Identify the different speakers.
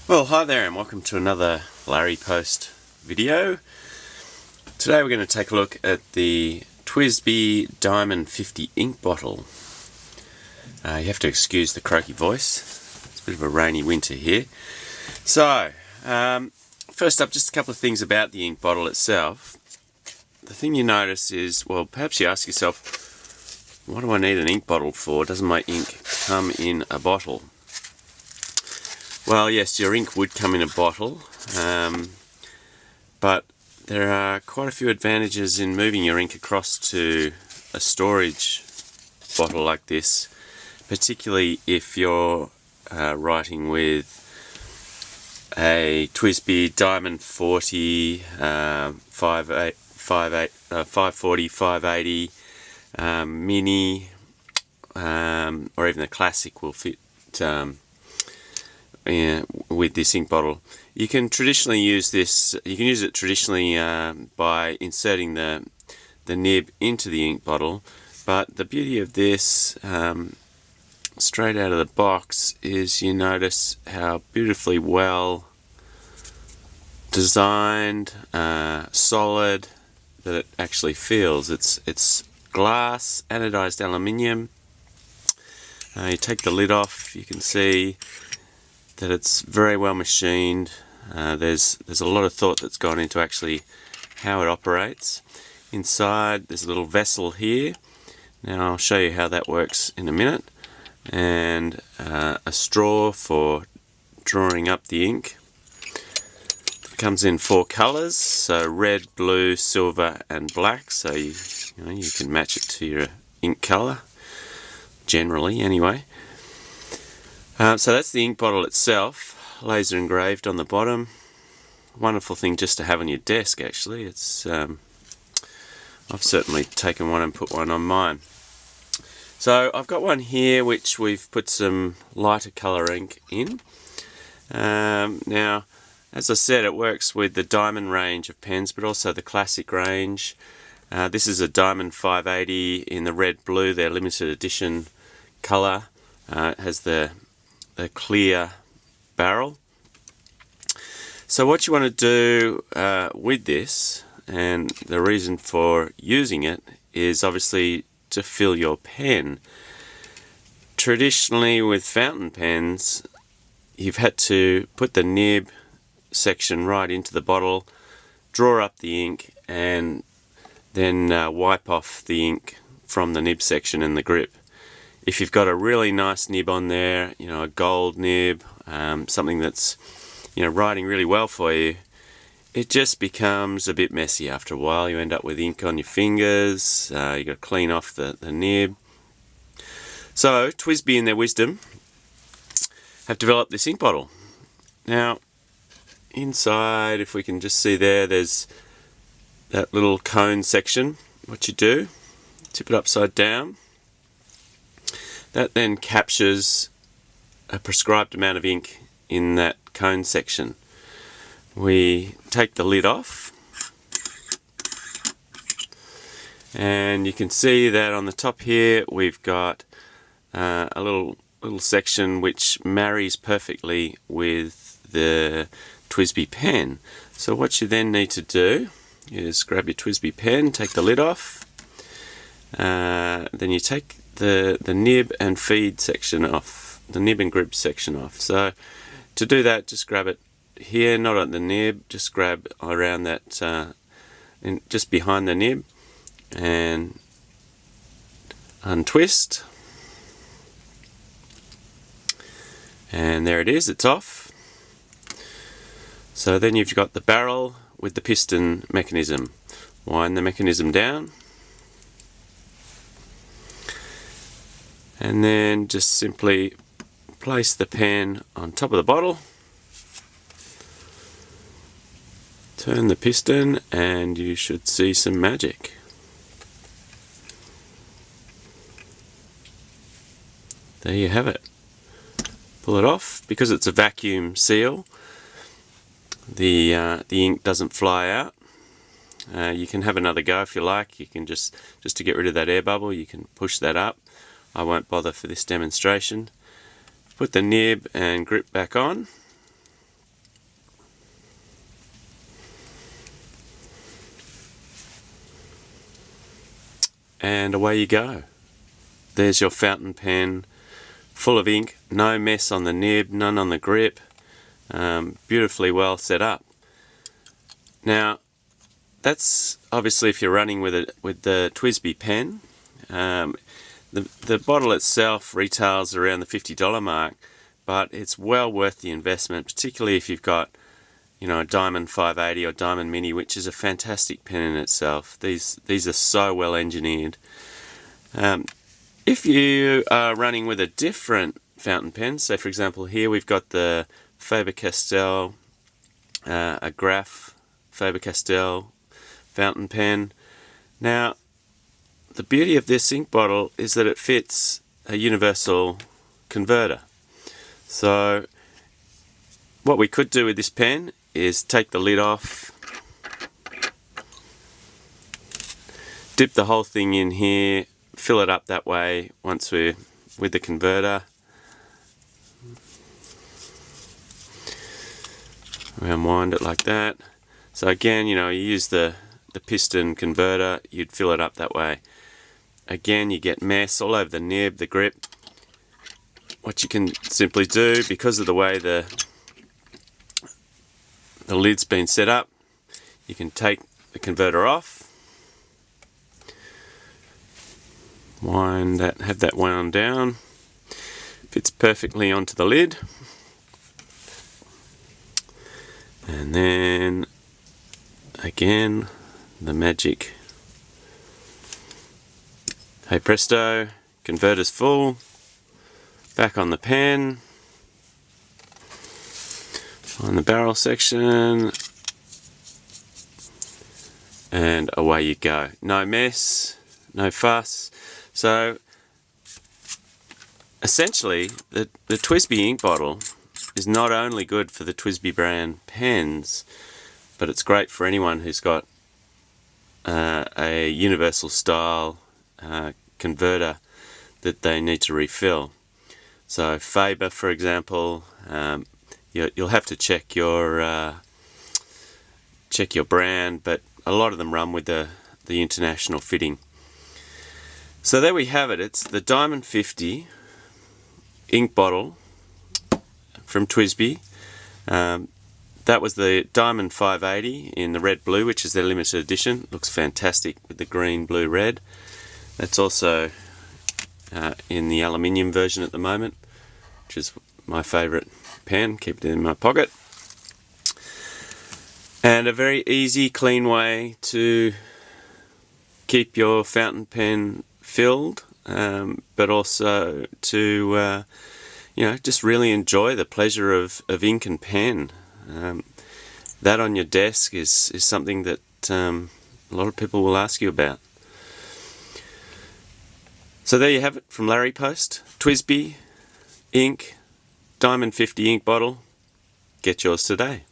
Speaker 1: Well, hi there and welcome to another LarryPOST video. Today we're going to take a look at the TWSBI Diamond 50 ink bottle. You have to excuse the croaky voice. It's a bit of a rainy winter here. So, first up, just a couple of things about the ink bottle itself. The thing you notice is, well, perhaps you ask yourself, what do I need an ink bottle for? Doesn't my ink come in a bottle? Well, yes, your ink would come in a bottle, but there are quite a few advantages in moving your ink across to a storage bottle like this, particularly if you're writing with a TWSBI Diamond 40, 540, 580, Mini, or even the Classic will fit with this ink bottle. You can traditionally use this. You can use it traditionally by inserting the nib into the ink bottle, but the beauty of this straight out of the box is you notice how beautifully well designed, solid that it actually feels. It's glass, anodized aluminium. You take the lid off, you can see that it's very well machined. There's a lot of thought that's gone into actually how it operates. Inside there's a little vessel here. Now I'll show you how that works in a minute. And a straw for drawing up the ink. It comes in 4 colours, so red, blue, silver and black, so you can match it to your ink colour, generally anyway. So that's the ink bottle itself, laser engraved on the bottom. Wonderful thing just to have on your desk actually. It's I've certainly taken one and put one on mine. So I've got one here which we've put some lighter colour ink in. Now, as I said, it works with the Diamond range of pens, but also the Classic range. This is a Diamond 580 in the red blue, their limited edition colour. It has the clear barrel. So what you want to do with this, and the reason for using it, is obviously to fill your pen. Traditionally with fountain pens, you've had to put the nib section right into the bottle, draw up the ink, and then wipe off the ink from the nib section and the grip. If you've got a really nice nib on there, a gold nib, something that's writing really well for you, it just becomes a bit messy after a while. You end up with ink on your fingers. You've got to clean off the nib. So TWSBI, in their wisdom, have developed this ink bottle. Now, inside, if we can just see there's that little cone section. What you do, tip it upside down. That then captures a prescribed amount of ink in that cone section. We take the lid off, and you can see that on the top here we've got a little section which marries perfectly with the TWSBI pen. So what you then need to do is grab your TWSBI pen, take the lid off, then you take the nib and feed section off, the nib and grip section off. So to do that, just grab it here, not on the nib, just grab around that, just behind the nib, and untwist. And there it is, it's off. So then you've got the barrel with the piston mechanism. Wind the mechanism down. And then just simply place the pen on top of the bottle, turn the piston, and you should see some magic. There you have it. Pull it off. Because it's a vacuum seal, the ink doesn't fly out. You can have another go if you like. You can just to get rid of that air bubble, you can push that up. I won't bother for this demonstration. Put the nib and grip back on, and away you go. There's your fountain pen, full of ink, no mess on the nib, none on the grip, beautifully well set up. Now, that's obviously if you're running with the TWSBI pen. The bottle itself retails around the $50 mark, but it's well worth the investment, particularly if you've got, you know, a Diamond 580 or Diamond Mini, which is a fantastic pen in itself. These are so well engineered. If you are running with a different fountain pen, so for example here we've got the Faber-Castell, a Graph Faber-Castell fountain pen. Now, the beauty of this ink bottle is that it fits a universal converter. So what we could do with this pen is take the lid off, dip the whole thing in here, fill it up that way once we're with the converter. We unwind it like that. So again, you know, you use the piston converter, you'd fill it up that way. Again, you get mess all over the nib, the grip. What you can simply do, because of the way the lid's been set up, you can take the converter off, have that wound down, fits perfectly onto the lid, and then again the magic, hey presto, converter's full, back on the pen, on the barrel section, and away you go. No mess, no fuss. So essentially the TWSBI ink bottle is not only good for the TWSBI brand pens, but it's great for anyone who's got a universal style converter that they need to refill. So Faber, for example, you'll have to check your brand, but a lot of them run with the international fitting. So there we have it. It's the Diamond 50 ink bottle from TWSBI. That was the Diamond 580 in the red blue, which is their limited edition. Looks fantastic with the green, blue, red. That's also in the aluminium version at the moment, which is my favourite pen. Keep it in my pocket. And a very easy, clean way to keep your fountain pen filled, but also to you know, just really enjoy the pleasure of ink and pen. That on your desk is something that a lot of people will ask you about. So there you have it from LarryPOST. TWSBI ink, Diamond 50 ink bottle. Get yours today.